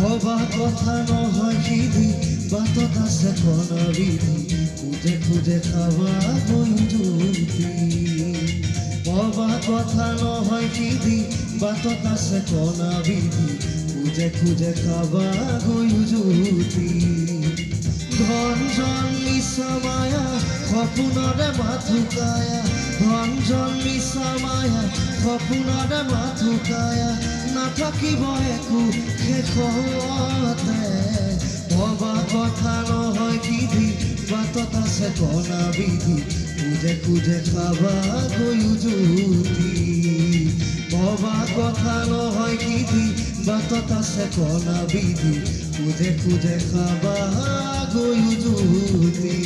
ভবা কথা নহয় সিধি বাটত আছে কণা বিধি খুঁজে খুঁজে খাবা গৈ জুতি ভবা কথা নহয় সিধি বাটত আছে কণা বিধি খুঁজে খুঁজে খাবা গৈ জুতি ধন জন মিছা মায়া সপোনৰে মাথোকায়া ধন জন মিছা মায়া সপোনৰে মাথোকায়া নাথাকিব একো শেষতে ভবা কথা নহয় সিধি বাটত আছে কণা বিধি খুঁজে খুঁজে খাবা গৈ জুতি ভবা কথা নহয় সিধি বাটত আছে কণা বিধি খুঁজে খুঁজে খাবা গৈ জুতি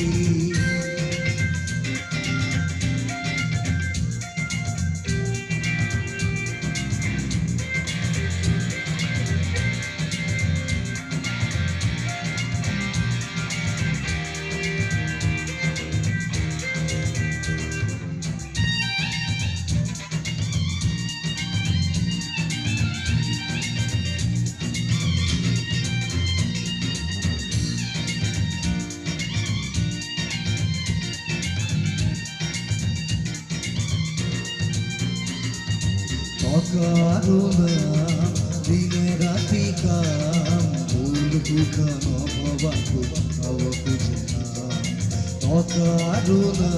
অকারণা দিনে রাতি কাম ভুল দুঃখান ভবাকু খাব খুঁজে না অকারণা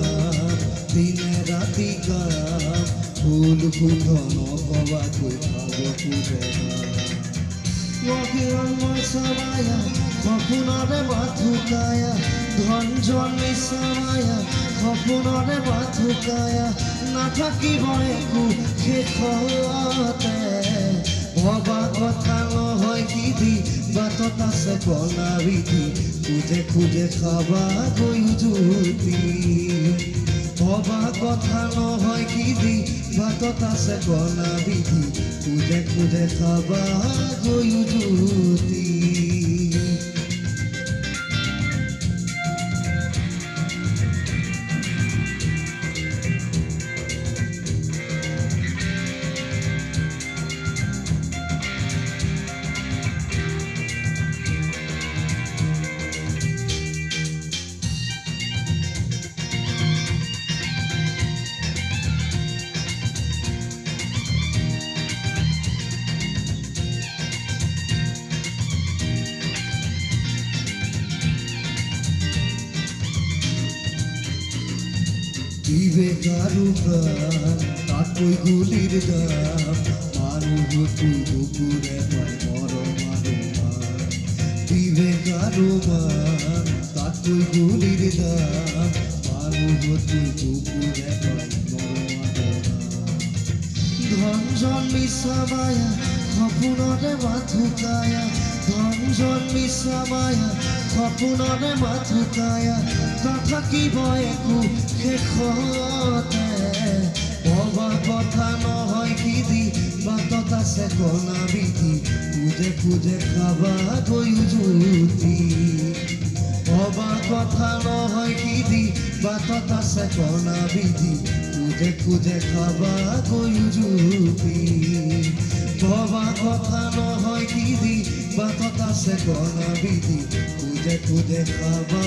দিনে রাতি কাম ভুল দুঃখান ভবাকু খাব খুঁজে না মই চামায়া সপোনৰে মাথোকায়া ধন জন মিছা মায়া সপোনৰে মাথোকায়া নাথাকিব একো শেষতে ভবা কথা নহয় সিধি বাটত আছে কণা বিধি খুঁজে খুঁজে খাবা গৈ জুতি ভবা কথা নহয় সিধি বাটত আছে কণা বিধি খুঁজে খুঁজে খাবা গৈ জুতি বিবেকারু প্রাণ তাতই গুলির দাম মানুষ কুকুরে পায় মরম বিবেকারু মান তাতই গুলির দাম মানুষ কুকুরে পায় মরম ধন জন মিছা মায়া সপোনৰে মাথোকায়া ধন জন মিছা মায়া সপোনৰে মাথোকায়া নাথাকিব একো শেষতে ভবা কথা নহয় সিধি বাটত আছে কণা বিধি খুঁজে খুঁজে খাবা গৈ জুতি ভবা কথা নহয় সিধি বাটত আছে কণা বিধি খুঁজে খুঁজে খাবা গৈ জুতি ভবা কথা নহয় সিধি বাটত আছে কণা বিধি খুঁজে খুঁজে খাবা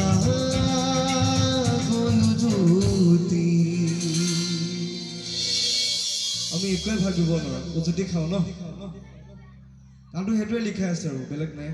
গৈ জুতি আমি একোৱে ভাবিব নোৱাৰো যদি খাওঁ ন গানটো সেইটোৱে লিখা আছে আৰু বেলেগ নাই